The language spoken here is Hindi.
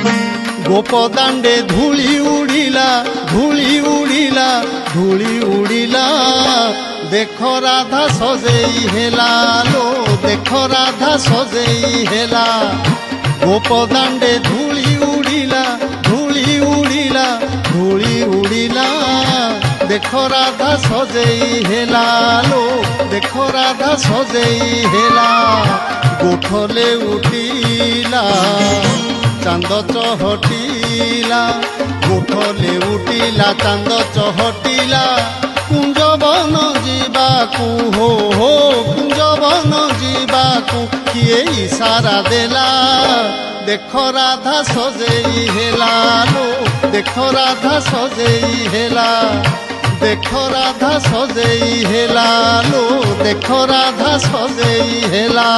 गोपदांडे धूली उड़िला धूली उड़िला धूली उड़िला देखो राधा सजेई हेला लो देखो राधा सजेई हेला गोपदांडे धूली उड़िला धूली उड़िला धूली उड़िला देखो राधा सजेई हेला लो देखो राधा सजेई हेला गोठले उठिला चांद चहटिला गोठले उठिला चांद चहटिला कुंजवन जीवाकू हो हो कुंजवन जीवाकू किए इशारा देला देखो राधा सजेई हेला लो देखो राधा सजेई हेला देखो राधा सजेई हेला लो देखो राधा सजेई हेला।